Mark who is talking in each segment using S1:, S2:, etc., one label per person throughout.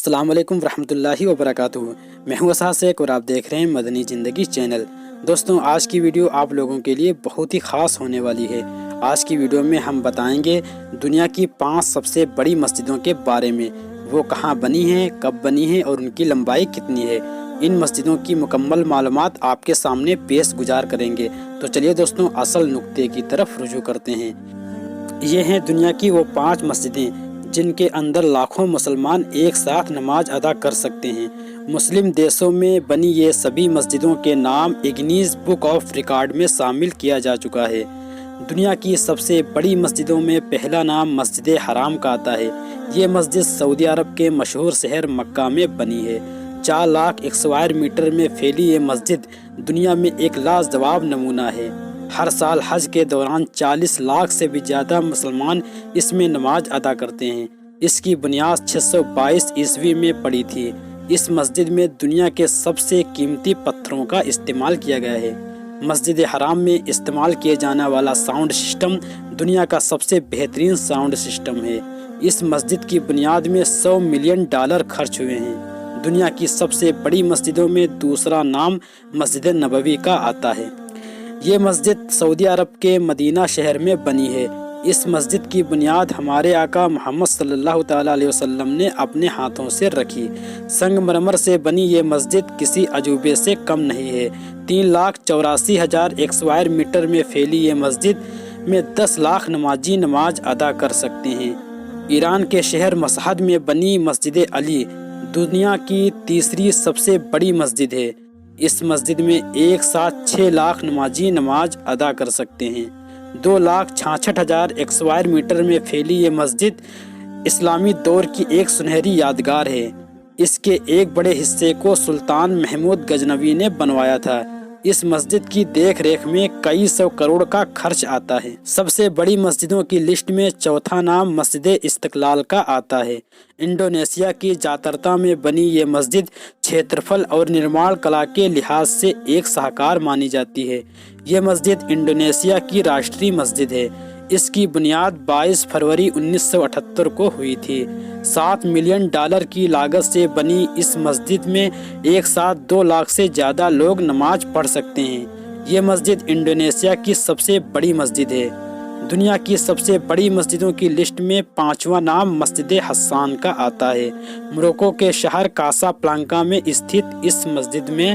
S1: السلام علیکم ورحمۃ اللہ وبرکاتہ۔ میں ہوں اسحاق شیخ اور آپ دیکھ رہے ہیں مدنی زندگی چینل۔ دوستوں، آج کی ویڈیو آپ لوگوں کے لیے بہت ہی خاص ہونے والی ہے۔ آج کی ویڈیو میں ہم بتائیں گے دنیا کی 5 سب سے بڑی مسجدوں کے بارے میں، وہ کہاں بنی ہیں، کب بنی ہیں اور ان کی لمبائی کتنی ہے۔ ان مسجدوں کی مکمل معلومات آپ کے سامنے پیش گزار کریں گے۔ تو چلیے دوستوں، اصل نقطے کی طرف رجوع کرتے ہیں۔ یہ ہیں دنیا کی وہ 5 مسجدیں جن کے اندر لاکھوں مسلمان ایک ساتھ نماز ادا کر سکتے ہیں۔ مسلم دیشوں میں بنی یہ سبھی مسجدوں کے نام گنیز بک آف ریکارڈ میں شامل کیا جا چکا ہے۔ دنیا کی سب سے بڑی مسجدوں میں پہلا نام مسجد حرام کا آتا ہے۔ یہ مسجد سعودی عرب کے مشہور شہر مکہ میں بنی ہے۔ 4 لاکھ اسکوائر میٹر میں پھیلی یہ مسجد دنیا میں ایک لاجواب نمونہ ہے۔ ہر سال حج کے دوران 40 لاکھ سے بھی زیادہ مسلمان اس میں نماز ادا کرتے ہیں۔ اس کی بنیاد 622 عیسوی میں پڑی تھی۔ اس مسجد میں دنیا کے سب سے قیمتی پتھروں کا استعمال کیا گیا ہے۔ مسجد حرام میں استعمال کیے جانے والا ساؤنڈ سسٹم دنیا کا سب سے بہترین ساؤنڈ سسٹم ہے۔ اس مسجد کی بنیاد میں $100 ملین خرچ ہوئے ہیں۔ دنیا کی سب سے بڑی مسجدوں میں دوسرا نام مسجد نبوی کا آتا ہے۔ یہ مسجد سعودی عرب کے مدینہ شہر میں بنی ہے۔ اس مسجد کی بنیاد ہمارے آقا محمد صلی اللہ تعالیٰ علیہ وسلم نے اپنے ہاتھوں سے رکھی۔ سنگ مرمر سے بنی یہ مسجد کسی عجوبے سے کم نہیں ہے۔ 3,84,000 اسکوائر میٹر میں پھیلی یہ مسجد میں 10 لاکھ نمازی نماز ادا کر سکتے ہیں۔ ایران کے شہر مشہد میں بنی مسجد علی دنیا کی تیسری سب سے بڑی مسجد ہے۔ اس مسجد میں ایک ساتھ 6 لاکھ نمازی نماز ادا کر سکتے ہیں۔ 2,66,000 اسکوائر میٹر میں پھیلی یہ مسجد اسلامی دور کی ایک سنہری یادگار ہے۔ اس کے ایک بڑے حصے کو سلطان محمود غزنوی نے بنوایا تھا۔ اس مسجد کی دیکھ ریکھ میں کئی 100 کروڑ کا خرچ آتا ہے۔ سب سے بڑی مسجدوں کی لسٹ میں چوتھا نام مسجد استقلال کا آتا ہے۔ انڈونیشیا کی جاکرتا میں بنی یہ مسجد چھیترفل اور نرمال کلا کے لحاظ سے ایک شاہکار مانی جاتی ہے۔ یہ مسجد انڈونیشیا کی راشٹری مسجد ہے۔ اس کی بنیاد 22 فروری 1978 کو ہوئی تھی۔ $7 ملین کی لاگت سے بنی اس مسجد میں ایک ساتھ 2 لاکھ سے زیادہ لوگ نماز پڑھ سکتے ہیں۔ یہ مسجد انڈونیشیا کی سب سے بڑی مسجد ہے۔ دنیا کی سب سے بڑی مسجدوں کی لسٹ میں 5واں نام مسجد حسان کا آتا ہے۔ موروکو کے شہر کاسا پلانکا میں استھت اس مسجد میں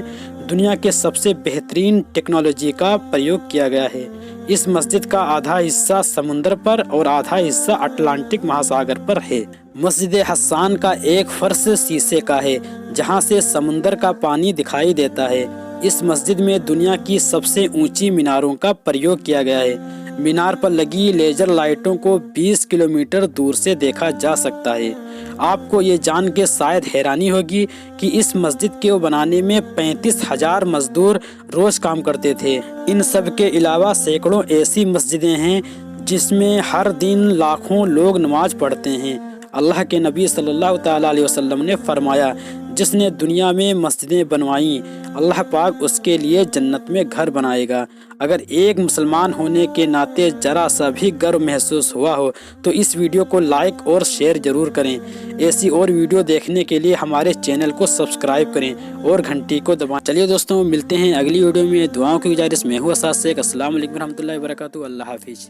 S1: دنیا کے سب سے بہترین ٹیکنالوجی کا پریوگ کیا گیا ہے۔ اس مسجد کا آدھا حصہ سمندر پر اور آدھا حصہ اٹلانٹک مہاساگر پر ہے۔ مسجد حسان کا ایک فرش شیشے کا ہے جہاں سے سمندر کا پانی دکھائی دیتا ہے۔ اس مسجد میں دنیا کی سب سے اونچی میناروں کا پریوگ کیا گیا ہے۔ مینار پر لگی لیزر لائٹوں کو 20 کلومیٹر دور سے دیکھا جا سکتا ہے۔ آپ کو یہ جان کے شاید حیرانی ہوگی کہ اس مسجد کے بنانے میں 35,000 مزدور روز کام کرتے تھے۔ ان سب کے علاوہ سینکڑوں ایسی مسجدیں ہیں جس میں ہر دن لاکھوں لوگ نماز پڑھتے ہیں۔ اللہ کے نبی صلی اللہ تعالیٰ علیہ وسلم نے فرمایا، جس نے دنیا میں مسجدیں بنوائیں اللہ پاک اس کے لیے جنت میں گھر بنائے گا۔ اگر ایک مسلمان ہونے کے ناطے ذرا سا بھی گرو محسوس ہوا ہو تو اس ویڈیو کو لائک اور شیئر ضرور کریں۔ ایسی اور ویڈیو دیکھنے کے لیے ہمارے چینل کو سبسکرائب کریں اور گھنٹی کو دبائیں۔ چلیے دوستوں، ملتے ہیں اگلی ویڈیو میں۔ دعاؤں کی گزارش میں ہوں اسحاق شیخ۔ السلام علیکم ورحمۃ اللہ وبرکاتہ۔ اللہ حافظ۔